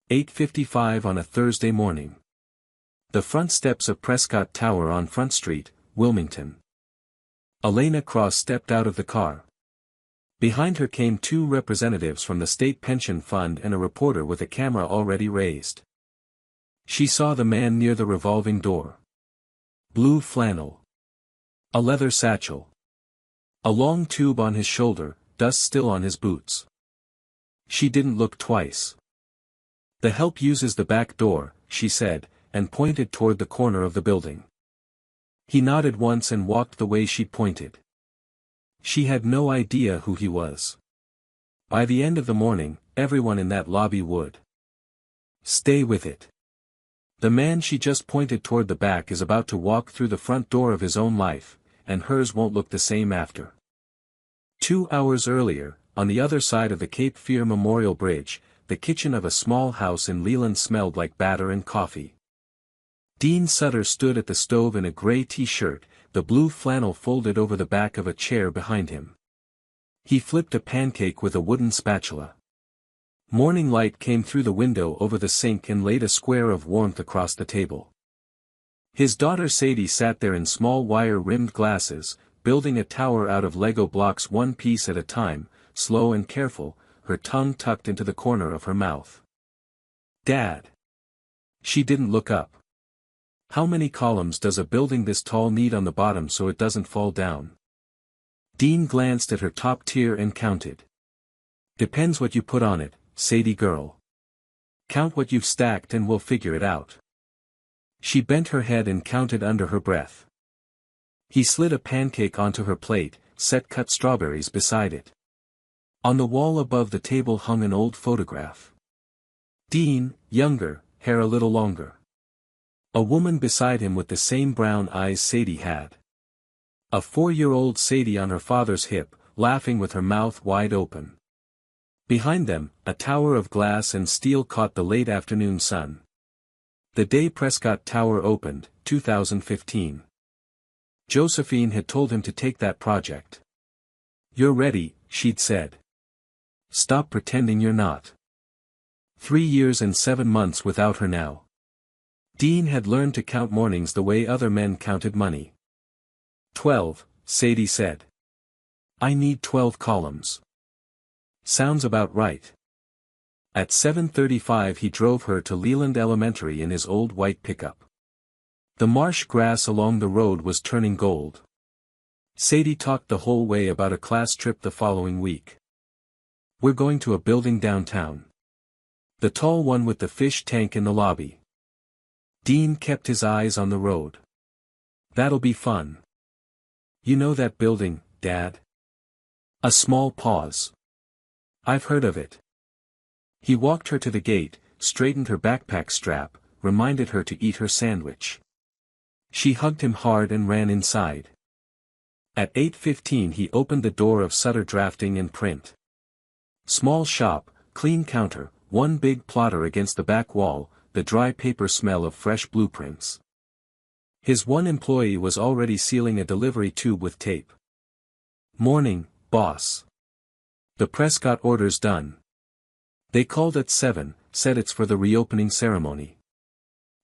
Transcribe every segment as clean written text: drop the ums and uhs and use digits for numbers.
8:55 on a Thursday morning. The front steps of Prescott Tower on Front Street, Wilmington. Elena Cross stepped out of the car. Behind her came two representatives from the state pension fund and a reporter with a camera already raised. She saw the man near the revolving door. Blue flannel. A leather satchel. A long tube on his shoulder, dust still on his boots. She didn't look twice. "The help uses the back door," she said, and pointed toward the corner of the building. He nodded once and walked the way she pointed. She had no idea who he was. By the end of the morning, everyone in that lobby would. Stay with it. The man she just pointed toward the back is about to walk through the front door of his own life, and hers won't look the same after. 2 hours earlier, on the other side of the Cape Fear Memorial Bridge, the kitchen of a small house in Leland smelled like batter and coffee. Dean Sutter stood at the stove in a gray t-shirt, the blue flannel folded over the back of a chair behind him. He flipped a pancake with a wooden spatula. Morning light came through the window over the sink and laid a square of warmth across the table. His daughter Sadie sat there in small wire-rimmed glasses, building a tower out of Lego blocks one piece at a time, slow and careful, her tongue tucked into the corner of her mouth. "Dad." She didn't look up. "How many columns does a building this tall need on the bottom so it doesn't fall down?" Dean glanced at her top tier and counted. "Depends what you put on it, Sadie girl. Count what you've stacked and we'll figure it out." She bent her head and counted under her breath. He slid a pancake onto her plate, set cut strawberries beside it. On the wall above the table hung an old photograph. Dean, younger, hair a little longer. A woman beside him with the same brown eyes Sadie had. A 4-year-old Sadie on her father's hip, laughing with her mouth wide open. Behind them, a tower of glass and steel caught the late afternoon sun. The day Prescott Tower opened, 2015. Josephine had told him to take that project. "You're ready," she'd said. "Stop pretending you're not." 3 years and 7 months without her now. Dean had learned to count mornings the way other men counted money. 12, Sadie said. "I need 12 columns." "Sounds about right." At 7:35 he drove her to Leland Elementary in his old white pickup. The marsh grass along the road was turning gold. Sadie talked the whole way about a class trip the following week. "We're going to a building downtown. The tall one with the fish tank in the lobby." Dean kept his eyes on the road. "That'll be fun." "You know that building, Dad?" A small pause. "I've heard of it." He walked her to the gate, straightened her backpack strap, reminded her to eat her sandwich. She hugged him hard and ran inside. At 8:15 he opened the door of Sutter Drafting and Print. Small shop, clean counter, one big plotter against the back wall, the dry paper smell of fresh blueprints. His one employee was already sealing a delivery tube with tape. "Morning, boss. The Prescott order's done." They called at 7, said it's for the reopening ceremony.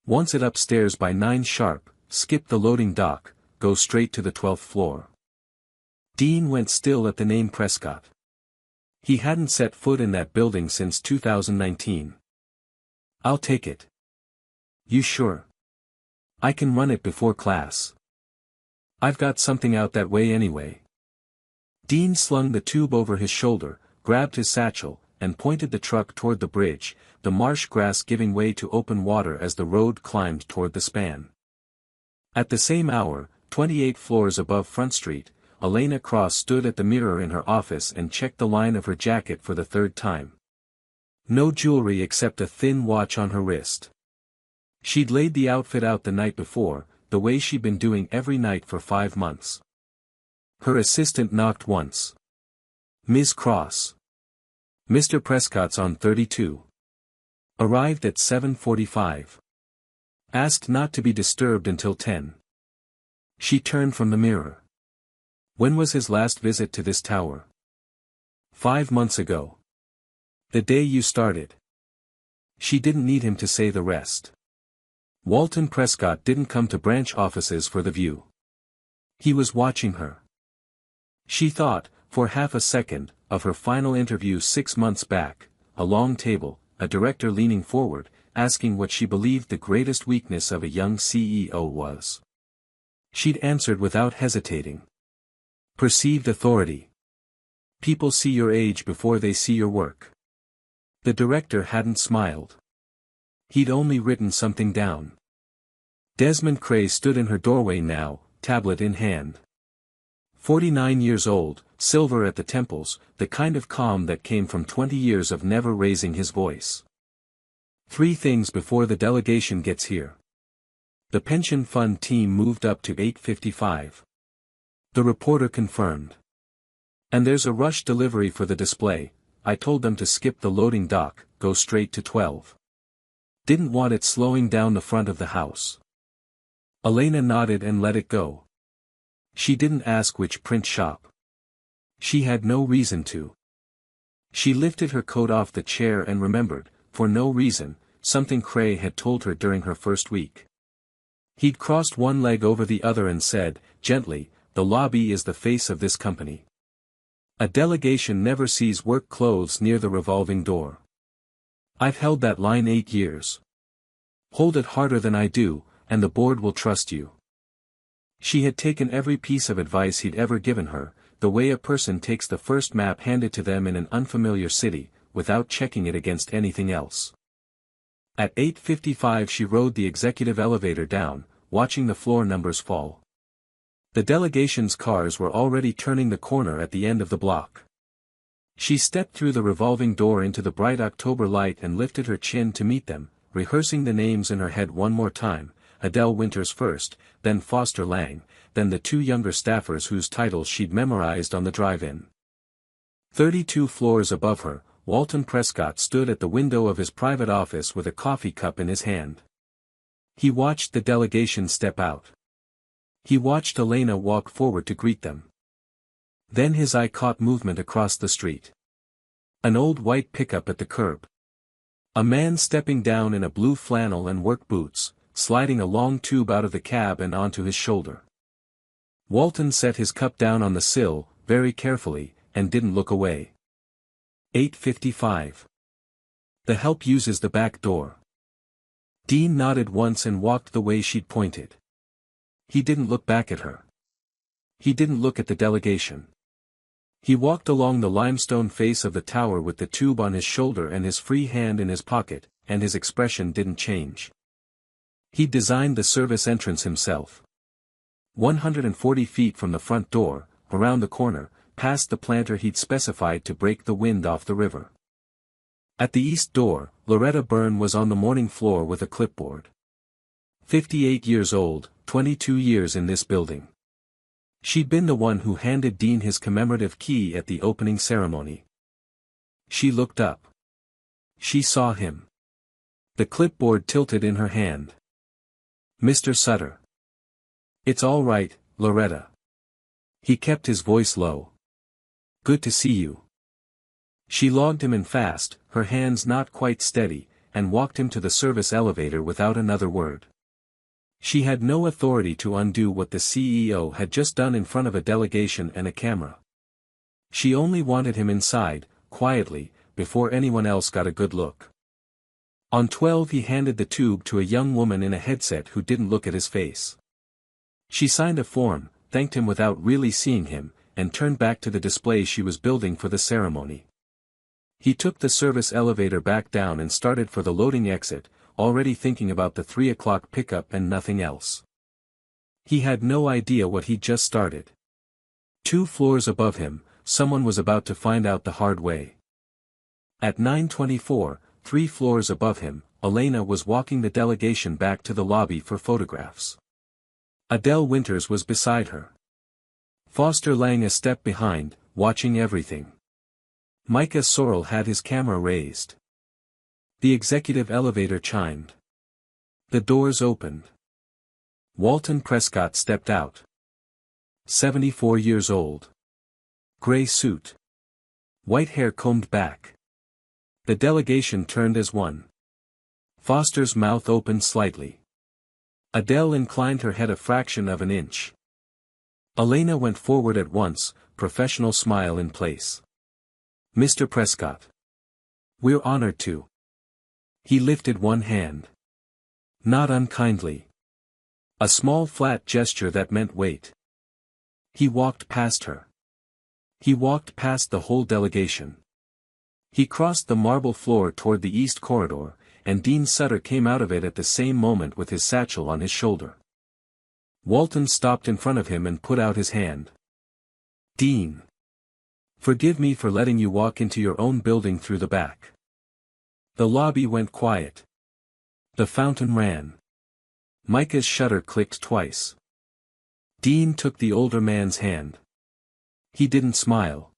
"Wants it upstairs by 9 sharp, skip the loading dock, go straight to the 12th floor." Dean went still at the name Prescott. He hadn't set foot in that building since 2019. "I'll take it." "You sure?" "I can run it before class. I've got something out that way anyway." Dean slung the tube over his shoulder, grabbed his satchel, and pointed the truck toward the bridge, the marsh grass giving way to open water as the road climbed toward the span. At the same hour, 28 floors above Front Street, Elena Cross stood at the mirror in her office and checked the line of her jacket for the 3rd time. No jewelry except a thin watch on her wrist. She'd laid the outfit out the night before, the way she'd been doing every night for 5 months. Her assistant knocked once. "Ms. Cross. Mr. Prescott's on 32. Arrived at 7:45. Asked not to be disturbed until 10. She turned from the mirror. "When was his last visit to this tower?" 5 months ago. "The day you started." She didn't need him to say the rest. Walton Prescott didn't come to branch offices for the view. He was watching her. She thought, for half a second, of her final interview 6 months back, a long table, a director leaning forward, asking what she believed the greatest weakness of a young CEO was. She'd answered without hesitating. Perceived authority. People see your age before they see your work. The director hadn't smiled. He'd only written something down. Desmond Cray stood in her doorway now, tablet in hand. 49 years old, silver at the temples, the kind of calm that came from 20 years of never raising his voice. 3 things before the delegation gets here. The pension fund team moved up to 8:55. The reporter confirmed. And there's a rush delivery for the display. I told them to skip the loading dock, go straight to 12. Didn't want it slowing down the front of the house. Elena nodded and let it go. She didn't ask which print shop. She had no reason to. She lifted her coat off the chair and remembered, for no reason, something Cray had told her during her first week. He'd crossed one leg over the other and said, gently, the lobby is the face of this company. A delegation never sees work clothes near the revolving door. I've held that line 8 years. Hold it harder than I do, and the board will trust you. She had taken every piece of advice he'd ever given her, the way a person takes the first map handed to them in an unfamiliar city, without checking it against anything else. At 8:55 she rode the executive elevator down, watching the floor numbers fall. The delegation's cars were already turning the corner at the end of the block. She stepped through the revolving door into the bright October light and lifted her chin to meet them, rehearsing the names in her head one more time, Adele Winters first, then Foster Lang, then the 2 younger staffers whose titles she'd memorized on the drive-in. 32 floors above her, Walton Prescott stood at the window of his private office with a coffee cup in his hand. He watched the delegation step out. He watched Elena walk forward to greet them. Then his eye caught movement across the street. An old white pickup at the curb. A man stepping down in a blue flannel and work boots, sliding a long tube out of the cab and onto his shoulder. Walton set his cup down on the sill, very carefully, and didn't look away. 8:55. The help uses the back door. Dean nodded once and walked the way she'd pointed. He didn't look back at her. He didn't look at the delegation. He walked along the limestone face of the tower with the tube on his shoulder and his free hand in his pocket, and his expression didn't change. He designed the service entrance himself. 140 feet from the front door, around the corner, past the planter he'd specified to break the wind off the river. At the east door, Loretta Byrne was on the morning floor with a clipboard. 58 years old, 22 years in this building. She'd been the one who handed Dean his commemorative key at the opening ceremony. She looked up. She saw him. The clipboard tilted in her hand. Mr. Sutter. It's all right, Loretta. He kept his voice low. Good to see you. She logged him in fast, her hands not quite steady, and walked him to the service elevator without another word. She had no authority to undo what the CEO had just done in front of a delegation and a camera. She only wanted him inside, quietly, before anyone else got a good look. On 12 he handed the tube to a young woman in a headset who didn't look at his face. She signed a form, thanked him without really seeing him, and turned back to the display she was building for the ceremony. He took the service elevator back down and started for the loading exit, already thinking about the 3 o'clock pickup and nothing else. He had no idea what he'd just started. 2 floors above him, someone was about to find out the hard way. At 9:24, 3 floors above him, Elena was walking the delegation back to the lobby for photographs. Adele Winters was beside her. Foster Lang a step behind, watching everything. Micah Sorrell had his camera raised. The executive elevator chimed. The doors opened. Walton Prescott stepped out. 74 years old. Gray suit. White hair combed back. The delegation turned as one. Foster's mouth opened slightly. Adele inclined her head a fraction of an inch. Elena went forward at once, professional smile in place. "Mr. Prescott. We're honored to." He lifted one hand. Not unkindly. A small flat gesture that meant wait. He walked past her. He walked past the whole delegation. He crossed the marble floor toward the east corridor, and Dean Sutter came out of it at the same moment with his satchel on his shoulder. Walton stopped in front of him and put out his hand. "Dean. Forgive me for letting you walk into your own building through the back." The lobby went quiet. The fountain ran. Micah's shutter clicked twice. Dean took the older man's hand. He didn't smile.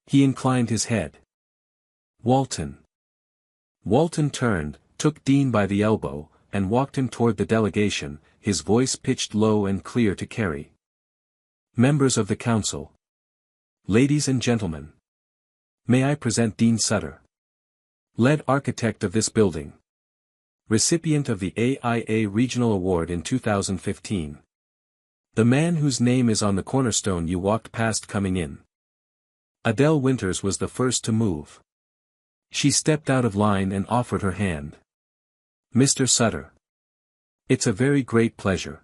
He inclined his head. "Walton." Walton turned, took Dean by the elbow, and walked him toward the delegation, his voice pitched low and clear to carry. "Members of the council. Ladies and gentlemen. May I present Dean Sutter. Lead architect of this building. Recipient of the AIA Regional Award in 2015. The man whose name is on the cornerstone you walked past coming in." Adele Winters was the first to move. She stepped out of line and offered her hand. "Mr. Sutter. It's a very great pleasure."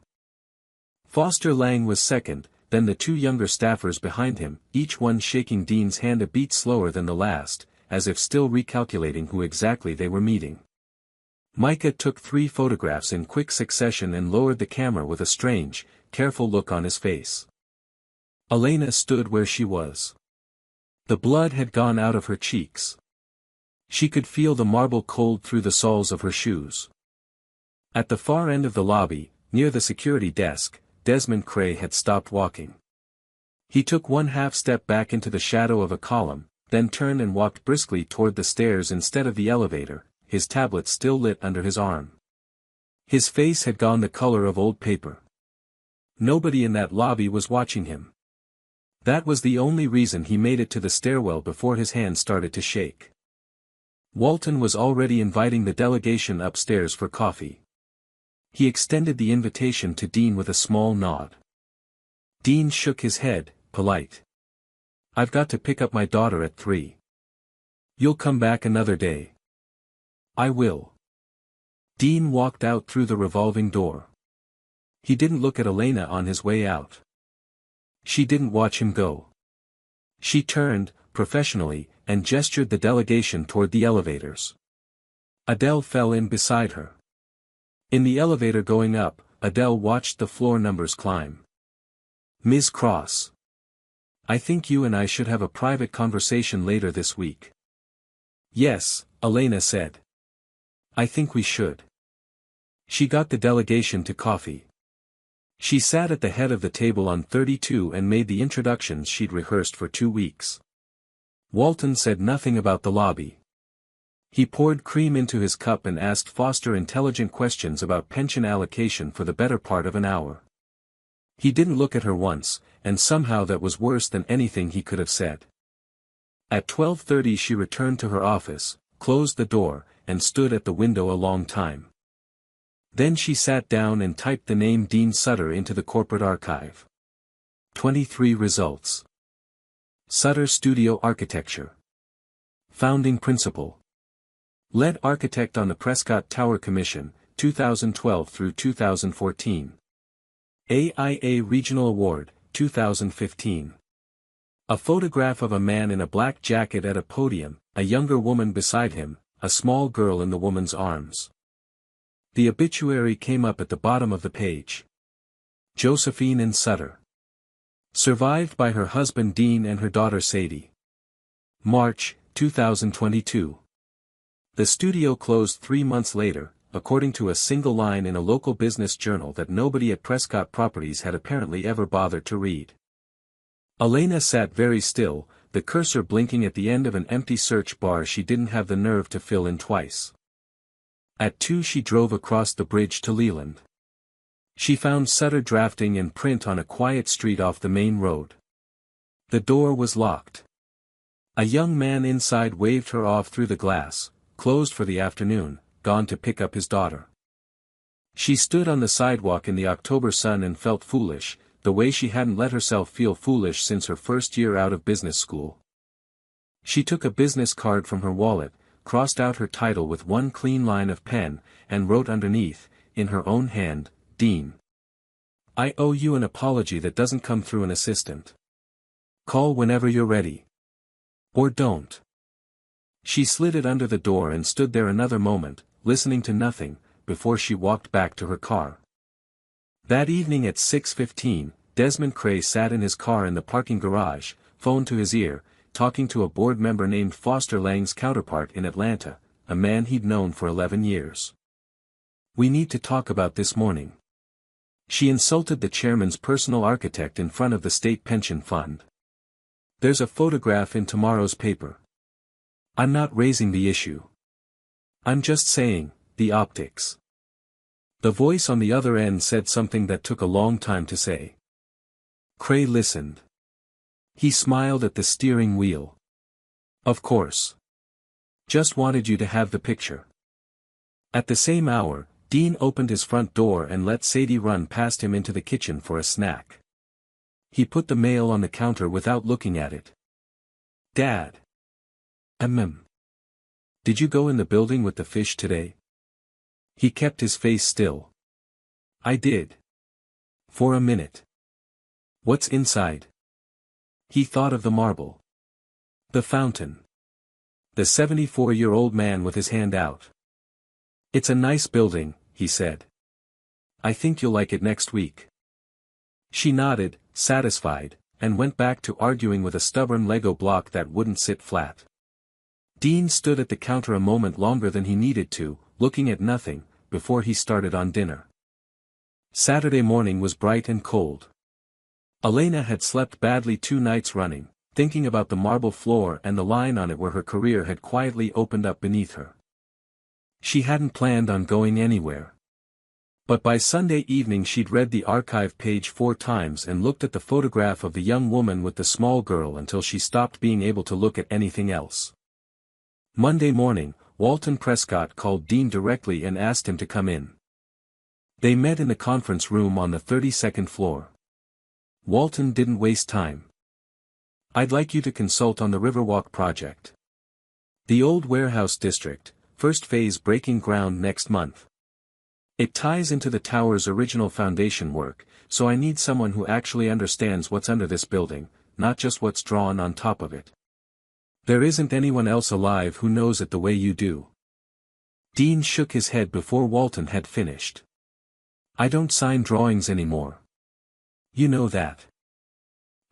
Foster Lang was second, then the two younger staffers behind him, each one shaking Dean's hand a beat slower than the last, as if still recalculating who exactly they were meeting. Micah took 3 photographs in quick succession and lowered the camera with a strange, careful look on his face. Elena stood where she was. The blood had gone out of her cheeks. She could feel the marble cold through the soles of her shoes. At the far end of the lobby, near the security desk, Desmond Cray had stopped walking. He took one half-step back into the shadow of a column, then turned and walked briskly toward the stairs instead of the elevator, his tablet still lit under his arm. His face had gone the color of old paper. Nobody in that lobby was watching him. That was the only reason he made it to the stairwell before his hand started to shake. Walton was already inviting the delegation upstairs for coffee. He extended the invitation to Dean with a small nod. Dean shook his head, polite. "I've got to pick up my daughter at 3. You'll come back another day." "I will." Dean walked out through the revolving door. He didn't look at Elena on his way out. She didn't watch him go. She turned, professionally, and gestured the delegation toward the elevators. Adele fell in beside her. In the elevator going up, Adele watched the floor numbers climb. "Ms. Cross. I think you and I should have a private conversation later this week." "Yes," Elena said. "I think we should." She got the delegation to coffee. She sat at the head of the table on 32 and made the introductions she'd rehearsed for 2 weeks. Walton said nothing about the lobby. He poured cream into his cup and asked Foster intelligent questions about pension allocation for the better part of an hour. He didn't look at her once, and somehow that was worse than anything he could have said. At 12:30 she returned to her office, closed the door, and stood at the window a long time. Then she sat down and typed the name Dean Sutter into the corporate archive. 23 results. Sutter Studio Architecture. Founding Principal. Lead Architect on the Prescott Tower Commission, 2012 through 2014. AIA Regional Award, 2015. A photograph of a man in a black jacket at a podium, a younger woman beside him, a small girl in the woman's arms. The obituary came up at the bottom of the page. Josephine N. Sutter. Survived by her husband Dean and her daughter Sadie. March, 2022. The studio closed 3 months later, according to a single line in a local business journal that nobody at Prescott Properties had apparently ever bothered to read. Elena sat very still, the cursor blinking at the end of an empty search bar she didn't have the nerve to fill in twice. At 2 she drove across the bridge to Leland. She found Sutter drafting in print on a quiet street off the main road. The door was locked. A young man inside waved her off through the glass, closed for the afternoon, gone to pick up his daughter. She stood on the sidewalk in the October sun and felt foolish, the way she hadn't let herself feel foolish since her first year out of business school. She took a business card from her wallet, crossed out her title with one clean line of pen, and wrote underneath, in her own hand, Dean. I owe you an apology that doesn't come through an assistant. Call whenever you're ready. Or don't. She slid it under the door and stood there another moment, listening to nothing, before she walked back to her car. That evening at 6:15, Desmond Cray sat in his car in the parking garage, phone to his ear, talking to a board member named Foster Lang's counterpart in Atlanta, a man he'd known for 11 years. We need to talk about this morning. She insulted the chairman's personal architect in front of the state pension fund. There's a photograph in tomorrow's paper. I'm not raising the issue. I'm just saying, the optics. The voice on the other end said something that took a long time to say. Cray listened. He smiled at the steering wheel. Of course. Just wanted you to have the picture. At the same hour, Dean opened his front door and let Sadie run past him into the kitchen for a snack. He put the mail on the counter without looking at it. Dad. Did you go in the building with the fish today? He kept his face still. I did. For a minute. What's inside? He thought of the marble. The fountain. The 74-year-old man with his hand out. It's a nice building, he said. I think you'll like it next week. She nodded, satisfied, and went back to arguing with a stubborn Lego block that wouldn't sit flat. Dean stood at the counter a moment longer than he needed to, looking at nothing, before he started on dinner. Saturday morning was bright and cold. Elena had slept badly 2 nights running, thinking about the marble floor and the line on it where her career had quietly opened up beneath her. She hadn't planned on going anywhere. But by Sunday evening she'd read the archive page 4 times and looked at the photograph of the young woman with the small girl until she stopped being able to look at anything else. Monday morning, Walton Prescott called Dean directly and asked him to come in. They met in the conference room on the 32nd floor. Walton didn't waste time. I'd like you to consult on the Riverwalk project. The old warehouse district, first phase breaking ground next month. It ties into the tower's original foundation work, so I need someone who actually understands what's under this building, not just what's drawn on top of it. There isn't anyone else alive who knows it the way you do. Dean shook his head before Walton had finished. I don't sign drawings anymore. You know that.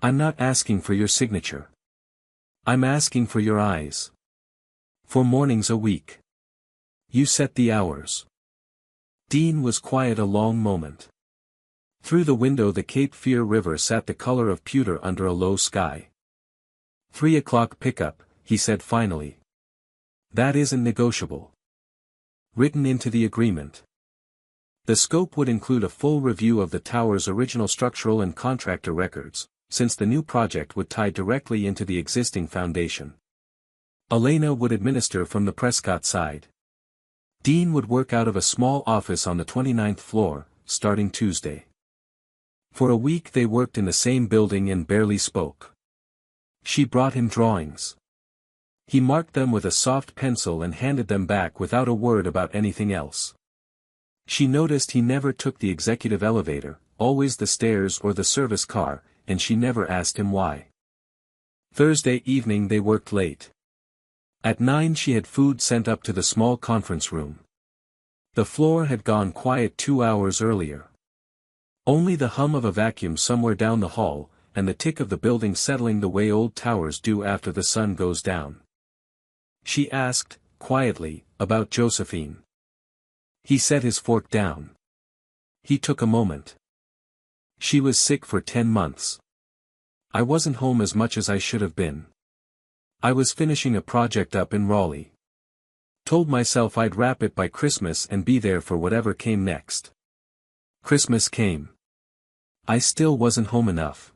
I'm not asking for your signature. I'm asking for your eyes. 4 mornings a week. You set the hours. Dean was quiet a long moment. Through the window the Cape Fear River sat the color of pewter under a low sky. 3 o'clock pickup, he said finally. That isn't negotiable. Written into the agreement. The scope would include a full review of the tower's original structural and contractor records, since the new project would tie directly into the existing foundation. Elena would administer from the Prescott side. Dean would work out of a small office on the 29th floor, starting Tuesday. For a week they worked in the same building and barely spoke. She brought him drawings. He marked them with a soft pencil and handed them back without a word about anything else. She noticed he never took the executive elevator, always the stairs or the service car, and she never asked him why. Thursday evening they worked late. At 9 she had food sent up to the small conference room. The floor had gone quiet 2 hours earlier. Only the hum of a vacuum somewhere down the hall, and the tick of the building settling the way old towers do after the sun goes down. She asked, quietly, about Josephine. He set his fork down. He took a moment. She was sick for 10 months. I wasn't home as much as I should have been. I was finishing a project up in Raleigh. Told myself I'd wrap it by Christmas and be there for whatever came next. Christmas came. I still wasn't home enough.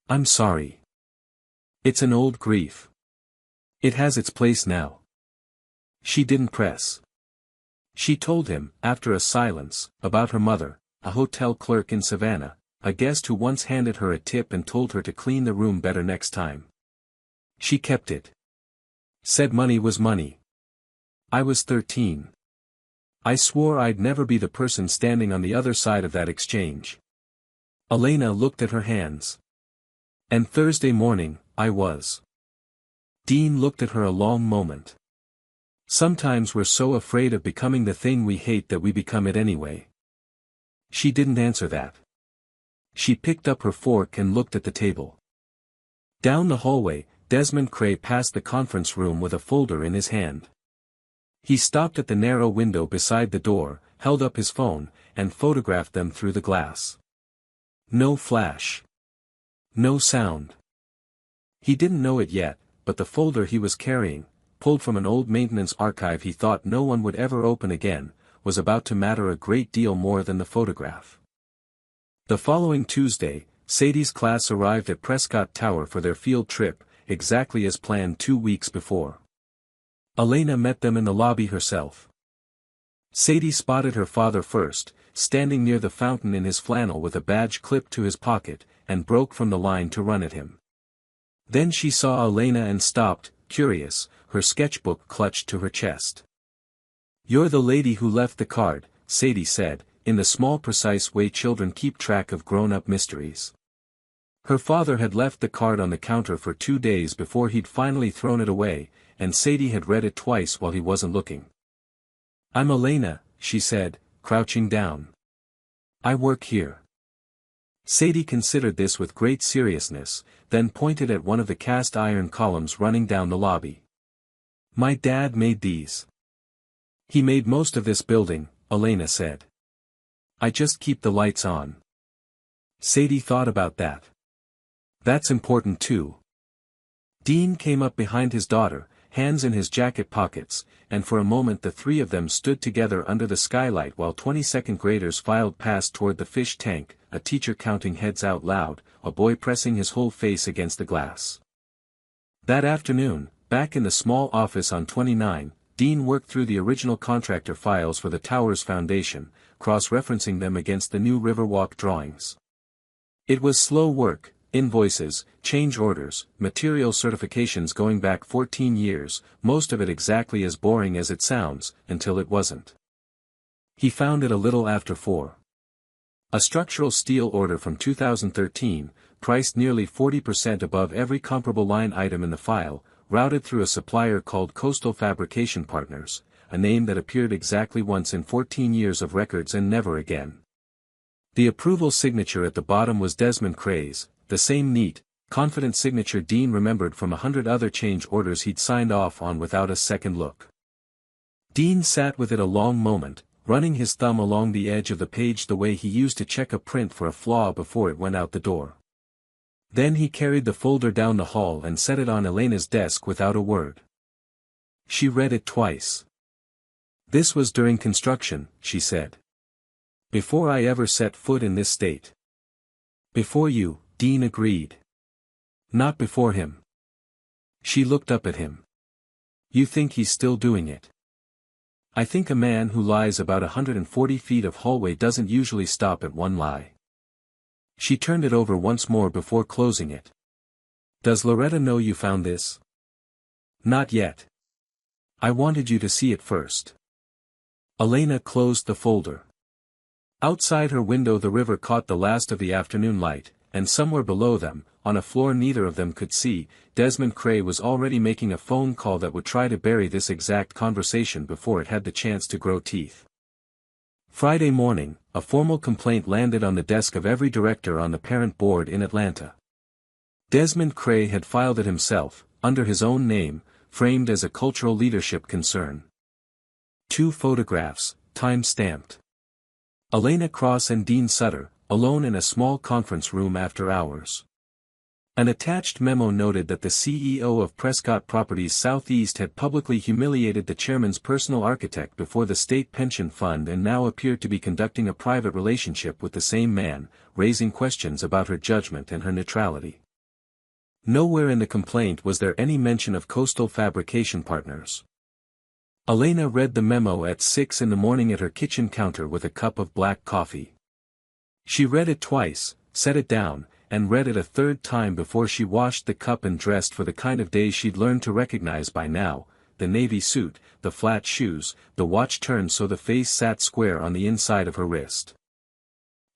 I'm sorry. It's an old grief. It has its place now. She didn't press. She told him, after a silence, about her mother, a hotel clerk in Savannah, a guest who once handed her a tip and told her to clean the room better next time. She kept it. Said money was money. I was 13. I swore I'd never be the person standing on the other side of that exchange. Elena looked at her hands. And Thursday morning, I was. Dean looked at her a long moment. Sometimes we're so afraid of becoming the thing we hate that we become it anyway. She didn't answer that. She picked up her fork and looked at the table. Down the hallway, Desmond Cray passed the conference room with a folder in his hand. He stopped at the narrow window beside the door, held up his phone, and photographed them through the glass. No flash. No sound. He didn't know it yet, but the folder he was carrying, pulled from an old maintenance archive he thought no one would ever open again, was about to matter a great deal more than the photograph. The following Tuesday, Sadie's class arrived at Prescott Tower for their field trip, exactly as planned 2 weeks before. Elena met them in the lobby herself. Sadie spotted her father first, standing near the fountain in his flannel with a badge clipped to his pocket, and broke from the line to run at him. Then she saw Elena and stopped, curious, her sketchbook clutched to her chest. "You're the lady who left the card," Sadie said, in the small precise way children keep track of grown-up mysteries. Her father had left the card on the counter for 2 days before he'd finally thrown it away, and Sadie had read it twice while he wasn't looking. "I'm Elena," she said, crouching down. "I work here." Sadie considered this with great seriousness, then pointed at one of the cast iron columns running down the lobby. "My dad made these. He made most of this building," Elena said. "I just keep the lights on." Sadie thought about that. That's important too. Dean came up behind his daughter, hands in his jacket pockets, and for a moment the three of them stood together under the skylight while 22nd graders filed past toward the fish tank, a teacher counting heads out loud, a boy pressing his whole face against the glass. That afternoon, back in the small office on 29, Dean worked through the original contractor files for the tower's foundation, cross-referencing them against the new Riverwalk drawings. It was slow work. Invoices, change orders, material certifications going back 14 years, most of it exactly as boring as it sounds, until it wasn't. He found it a little after 4. A structural steel order from 2013, priced nearly 40% above every comparable line item in the file, routed through a supplier called Coastal Fabrication Partners, a name that appeared exactly once in 14 years of records and never again. The approval signature at the bottom was Desmond Cray's, the same neat, confident signature Dean remembered from 100 other change orders he'd signed off on without a second look. Dean sat with it a long moment, running his thumb along the edge of the page the way he used to check a print for a flaw before it went out the door. Then he carried the folder down the hall and set it on Elena's desk without a word. She read it twice. "This was during construction," she said. "Before I ever set foot in this state." "Before you," Dean agreed. "Not before him." She looked up at him. "You think he's still doing it?" "I think a man who lies about 140 feet of hallway doesn't usually stop at one lie." She turned it over once more before closing it. "Does Loretta know you found this?" "Not yet. I wanted you to see it first." Elena closed the folder. Outside her window the river caught the last of the afternoon light, and somewhere below them, on a floor neither of them could see, Desmond Cray was already making a phone call that would try to bury this exact conversation before it had the chance to grow teeth. Friday morning, a formal complaint landed on the desk of every director on the parent board in Atlanta. Desmond Cray had filed it himself, under his own name, framed as a cultural leadership concern. 2 photographs, time-stamped. Elena Cross and Dean Sutter, alone in a small conference room after hours. An attached memo noted that the CEO of Prescott Properties Southeast had publicly humiliated the chairman's personal architect before the state pension fund and now appeared to be conducting a private relationship with the same man, raising questions about her judgment and her neutrality. Nowhere in the complaint was there any mention of Coastal Fabrication Partners. Elena read the memo at 6 in the morning at her kitchen counter with a cup of black coffee. She read it twice, set it down, and read it a third time before she washed the cup and dressed for the kind of day she'd learned to recognize by now: the navy suit, the flat shoes, the watch turned so the face sat square on the inside of her wrist.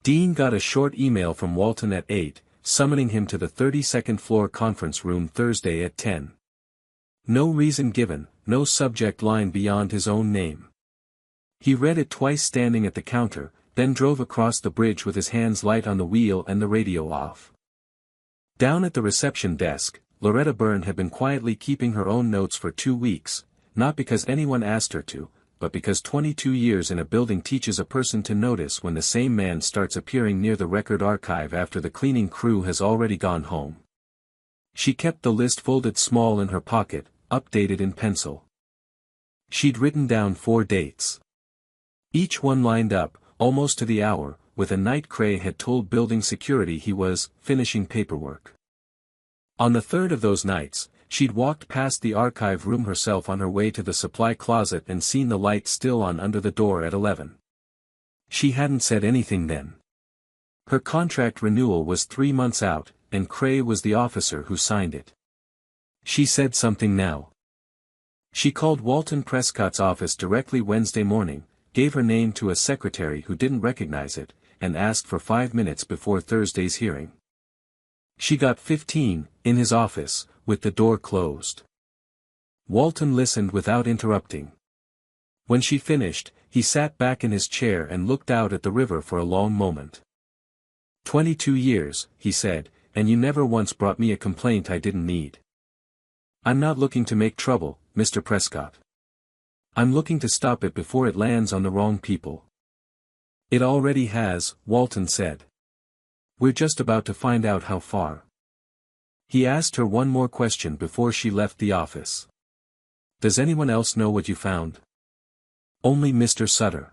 Dean got a short email from Walton at 8, summoning him to the 32nd floor conference room Thursday at 10. No reason given, no subject line beyond his own name. He read it twice standing at the counter, then drove across the bridge with his hands light on the wheel and the radio off. Down at the reception desk, Loretta Byrne had been quietly keeping her own notes for 2 weeks, not because anyone asked her to, but because 22 years in a building teaches a person to notice when the same man starts appearing near the record archive after the cleaning crew has already gone home. She kept the list folded small in her pocket, updated in pencil. She'd written down 4 dates. Each one lined up, almost to the hour, with a night Cray had told building security he was finishing paperwork. On the third of those nights, she'd walked past the archive room herself on her way to the supply closet and seen the light still on under the door at 11. She hadn't said anything then. Her contract renewal was 3 months out, and Cray was the officer who signed it. She said something now. She called Walton Prescott's office directly Wednesday morning, gave her name to a secretary who didn't recognize it, and asked for 5 minutes before Thursday's hearing. She got 15, in his office, with the door closed. Walton listened without interrupting. When she finished, he sat back in his chair and looked out at the river for a long moment. 22 years, he said, and you never once brought me a complaint I didn't need. I'm not looking to make trouble, Mr. Prescott. I'm looking to stop it before it lands on the wrong people. It already has, Walton said. We're just about to find out how far. He asked her one more question before she left the office. Does anyone else know what you found? Only Mr. Sutter.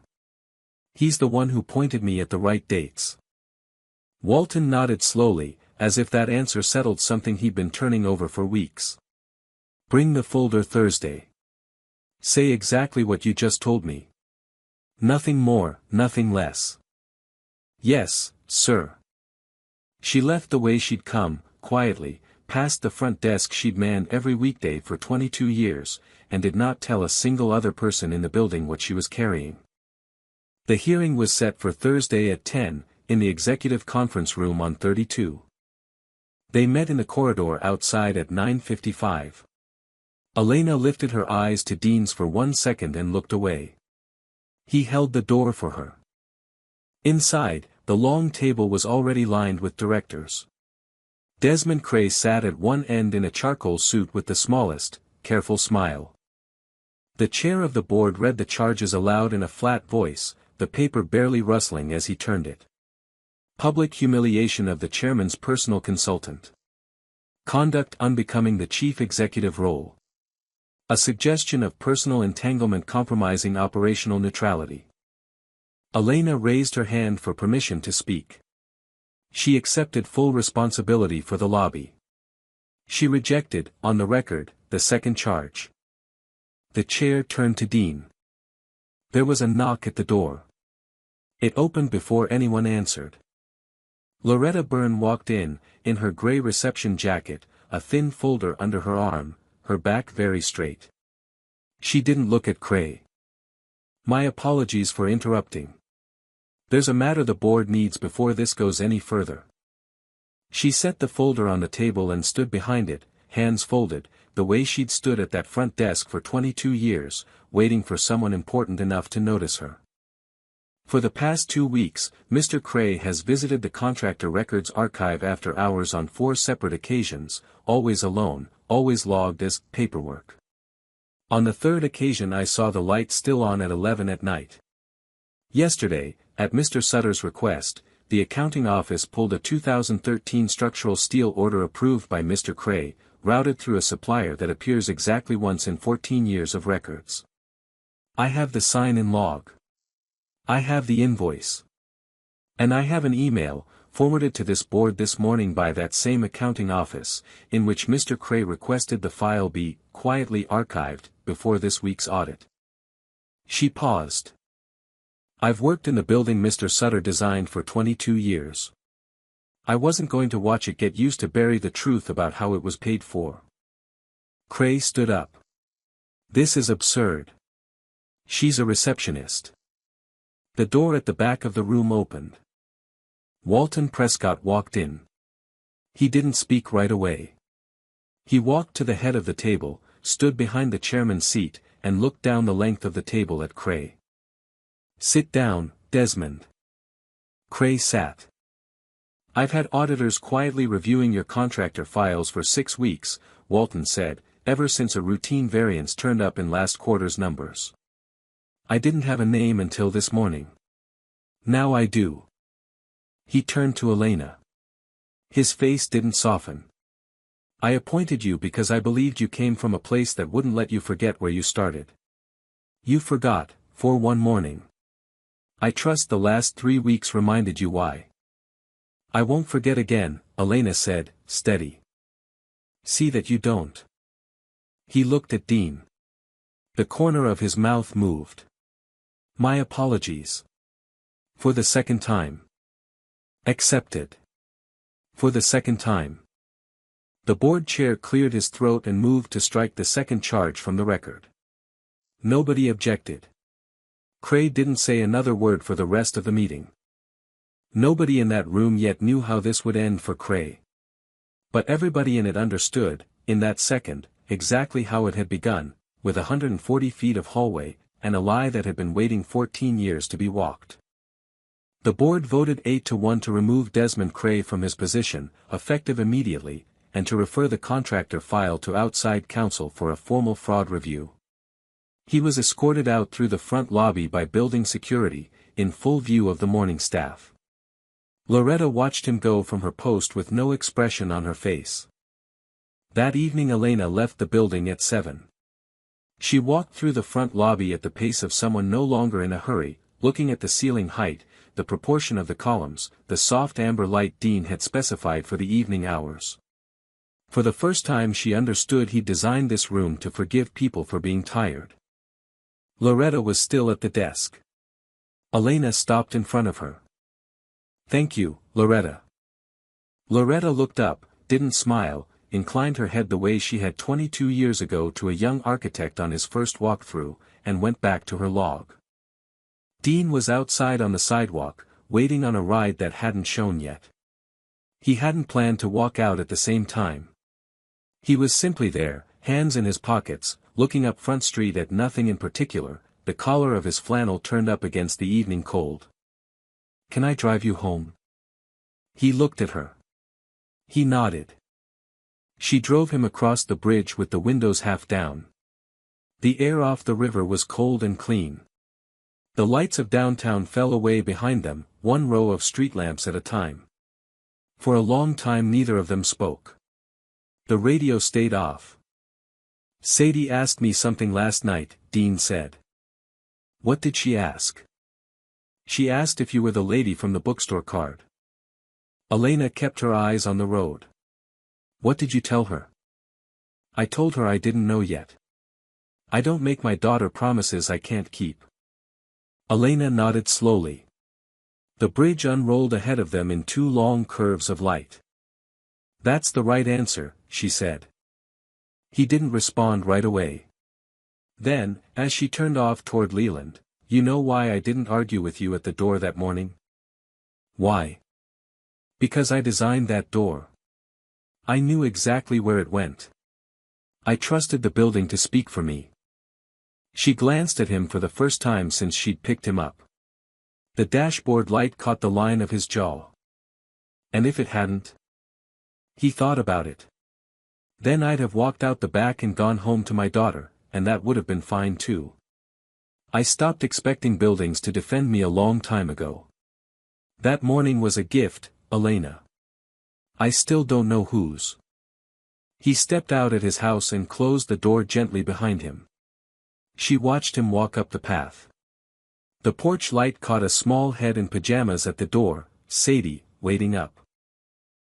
He's the one who pointed me at the right dates. Walton nodded slowly, as if that answer settled something he'd been turning over for weeks. Bring the folder Thursday. Say exactly what you just told me. Nothing more, nothing less. Yes, sir. She left the way she'd come, quietly, past the front desk she'd manned every weekday for 22 years, and did not tell a single other person in the building what she was carrying. The hearing was set for Thursday at 10, in the executive conference room on 32. They met in the corridor outside at 9:55. Elena lifted her eyes to Dean's for 1 second and looked away. He held the door for her. Inside, the long table was already lined with directors. Desmond Cray sat at one end in a charcoal suit with the smallest, careful smile. The chair of the board read the charges aloud in a flat voice, the paper barely rustling as he turned it. Public humiliation of the chairman's personal consultant. Conduct unbecoming the chief executive role. A suggestion of personal entanglement compromising operational neutrality. Elena raised her hand for permission to speak. She accepted full responsibility for the lobby. She rejected, on the record, the second charge. The chair turned to Dean. There was a knock at the door. It opened before anyone answered. Loretta Byrne walked in her gray reception jacket, a thin folder under her arm, her back very straight. She didn't look at Cray. My apologies for interrupting. There's a matter the board needs before this goes any further. She set the folder on the table and stood behind it, hands folded, the way she'd stood at that front desk for 22 years, waiting for someone important enough to notice her. For the past 2 weeks, Mr. Cray has visited the contractor records archive after hours on 4 separate occasions, always alone, always logged as paperwork. On the third occasion I saw the light still on at 11 at night. Yesterday, at Mr. Sutter's request, the accounting office pulled a 2013 structural steel order approved by Mr. Cray, routed through a supplier that appears exactly once in 14 years of records. I have the sign-in log. I have the invoice. And I have an email, forwarded to this board this morning by that same accounting office, in which Mr. Cray requested the file be quietly archived before this week's audit. She paused. I've worked in the building Mr. Sutter designed for 22 years. I wasn't going to watch it get used to bury the truth about how it was paid for. Cray stood up. This is absurd. She's a receptionist. The door at the back of the room opened. Walton Prescott walked in. He didn't speak right away. He walked to the head of the table, stood behind the chairman's seat, and looked down the length of the table at Cray. Sit down, Desmond. Cray sat. I've had auditors quietly reviewing your contractor files for 6 weeks, Walton said, ever since a routine variance turned up in last quarter's numbers. I didn't have a name until this morning. Now I do. He turned to Elena. His face didn't soften. I appointed you because I believed you came from a place that wouldn't let you forget where you started. You forgot, for one morning. I trust the last 3 weeks reminded you why. I won't forget again, Elena said, steady. See that you don't. He looked at Dean. The corner of his mouth moved. My apologies. For the second time. Accepted. For the second time. The board chair cleared his throat and moved to strike the second charge from the record. Nobody objected. Cray didn't say another word for the rest of the meeting. Nobody in that room yet knew how this would end for Cray. But everybody in it understood, in that second, exactly how it had begun, with 140 feet of hallway, and a lie that had been waiting 14 years to be walked. The board voted 8-1 to remove Desmond Cray from his position, effective immediately, and to refer the contractor file to outside counsel for a formal fraud review. He was escorted out through the front lobby by building security, in full view of the morning staff. Loretta watched him go from her post with no expression on her face. That evening Elena left the building at 7. She walked through the front lobby at the pace of someone no longer in a hurry, looking at the ceiling height, the proportion of the columns, the soft amber light Dean had specified for the evening hours. For the first time she understood he designed this room to forgive people for being tired. Loretta was still at the desk. Elena stopped in front of her. Thank you, Loretta. Loretta looked up, didn't smile, inclined her head the way she had 22 years ago to a young architect on his first walkthrough, and went back to her log. Dean was outside on the sidewalk, waiting on a ride that hadn't shown yet. He hadn't planned to walk out at the same time. He was simply there, hands in his pockets, looking up Front Street at nothing in particular, the collar of his flannel turned up against the evening cold. Can I drive you home? He looked at her. He nodded. She drove him across the bridge with the windows half down. The air off the river was cold and clean. The lights of downtown fell away behind them, one row of street lamps at a time. For a long time neither of them spoke. The radio stayed off. Sadie asked me something last night, Dean said. What did she ask? She asked if you were the lady from the bookstore card. Elena kept her eyes on the road. What did you tell her? I told her I didn't know yet. I don't make my daughter promises I can't keep. Elena nodded slowly. The bridge unrolled ahead of them in 2 long curves of light. That's the right answer, she said. He didn't respond right away. Then, as she turned off toward Leland, you know why I didn't argue with you at the door that morning? Why? Because I designed that door. I knew exactly where it went. I trusted the building to speak for me. She glanced at him for the first time since she'd picked him up. The dashboard light caught the line of his jaw. And if it hadn't? He thought about it. Then I'd have walked out the back and gone home to my daughter, and that would have been fine too. I stopped expecting buildings to defend me a long time ago. That morning was a gift, Elena. I still don't know whose. He stepped out at his house and closed the door gently behind him. She watched him walk up the path. The porch light caught a small head in pajamas at the door, Sadie, waiting up.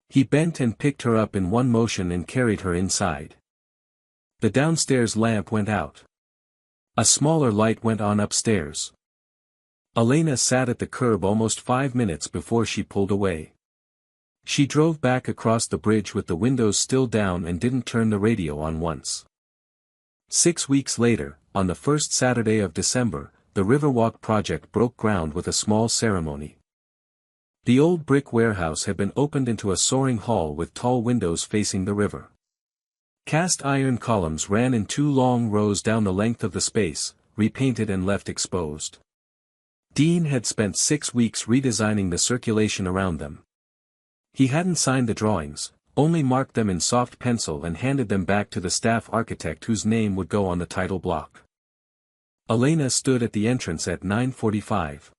He bent and picked her up in one motion and carried her inside. The downstairs lamp went out. A smaller light went on upstairs. Elena sat at the curb almost 5 minutes before she pulled away. She drove back across the bridge with the windows still down and didn't turn the radio on once. 6 weeks later, on the first Saturday of December, the Riverwalk project broke ground with a small ceremony. The old brick warehouse had been opened into a soaring hall with tall windows facing the river. Cast iron columns ran in 2 long rows down the length of the space, repainted and left exposed. Dean had spent 6 weeks redesigning the circulation around them. He hadn't signed the drawings, only marked them in soft pencil and handed them back to the staff architect whose name would go on the title block. Elena stood at the entrance at 9:45.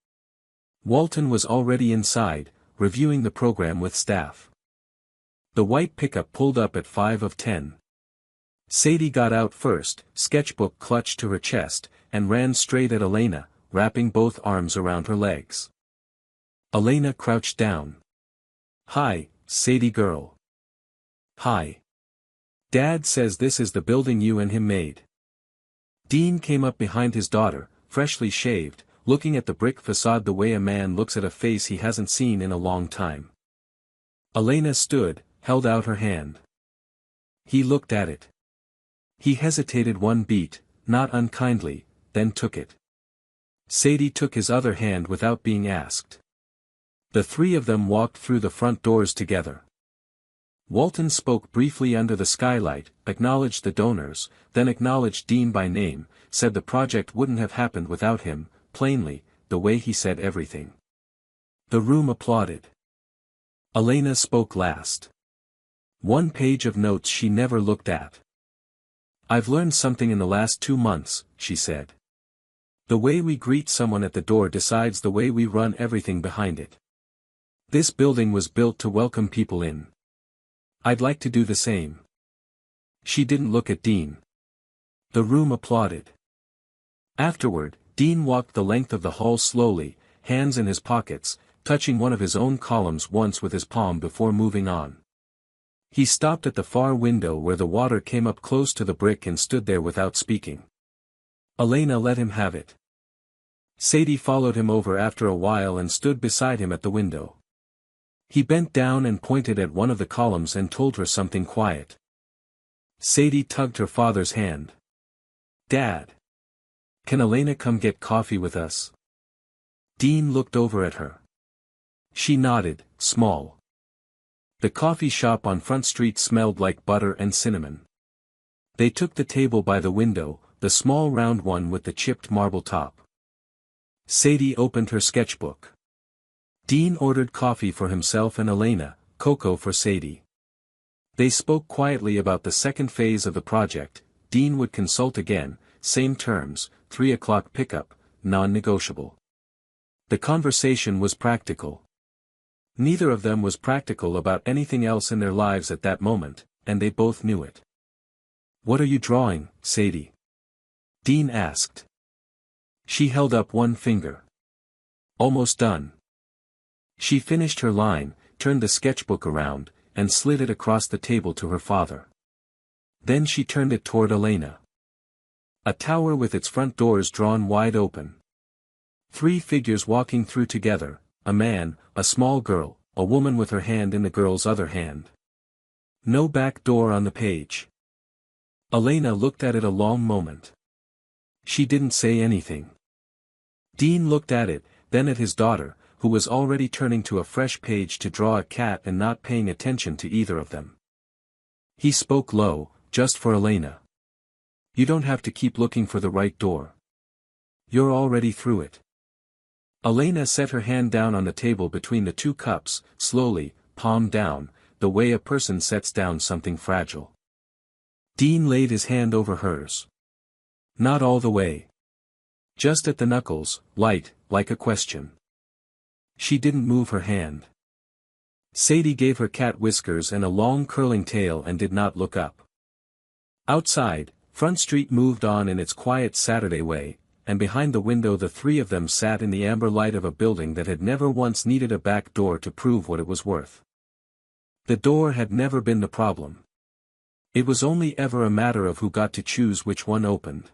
Walton was already inside, reviewing the program with staff. The white pickup pulled up at 5 of 10. Sadie got out first, sketchbook clutched to her chest, and ran straight at Elena, wrapping both arms around her legs. Elena crouched down. "Hi, Sadie girl." "Hi. Dad says this is the building you and him made." Dean came up behind his daughter, freshly shaved, looking at the brick facade the way a man looks at a face he hasn't seen in a long time. Elena stood, held out her hand. He looked at it. He hesitated one beat, not unkindly, then took it. Sadie took his other hand without being asked. The 3 of them walked through the front doors together. Walton spoke briefly under the skylight, acknowledged the donors, then acknowledged Dean by name, said the project wouldn't have happened without him, plainly, the way he said everything. The room applauded. Elena spoke last. 1 page of notes she never looked at. "I've learned something in the last 2 months," she said. "The way we greet someone at the door decides the way we run everything behind it. This building was built to welcome people in. I'd like to do the same." She didn't look at Dean. The room applauded. Afterward, Dean walked the length of the hall slowly, hands in his pockets, touching one of his own columns once with his palm before moving on. He stopped at the far window where the water came up close to the brick and stood there without speaking. Elena let him have it. Sadie followed him over after a while and stood beside him at the window. He bent down and pointed at one of the columns and told her something quiet. Sadie tugged her father's hand. "Dad. Can Elena come get coffee with us?" Dean looked over at her. She nodded, small. The coffee shop on Front Street smelled like butter and cinnamon. They took the table by the window, the small round one with the chipped marble top. Sadie opened her sketchbook. Dean ordered coffee for himself and Elena, cocoa for Sadie. They spoke quietly about the second phase of the project. Dean would consult again, same terms, 3 o'clock pickup, non-negotiable. The conversation was practical. Neither of them was practical about anything else in their lives at that moment, and they both knew it. "What are you drawing, Sadie?" Dean asked. She held up one finger. "Almost done." She finished her line, turned the sketchbook around, and slid it across the table to her father. Then she turned it toward Elena. A tower with its front doors drawn wide open. 3 figures walking through together, a man, a small girl, a woman with her hand in the girl's other hand. No back door on the page. Elena looked at it a long moment. She didn't say anything. Dean looked at it, then at his daughter, who was already turning to a fresh page to draw a cat and not paying attention to either of them. He spoke low, just for Elena. "You don't have to keep looking for the right door. You're already through it." Elena set her hand down on the table between the 2 cups, slowly, palm down, the way a person sets down something fragile. Dean laid his hand over hers. "Not all the way. Just at the knuckles, light, like a question." She didn't move her hand. Sadie gave her cat whiskers and a long curling tail and did not look up. Outside, Front Street moved on in its quiet Saturday way, and behind the window the 3 of them sat in the amber light of a building that had never once needed a back door to prove what it was worth. The door had never been the problem. It was only ever a matter of who got to choose which one opened.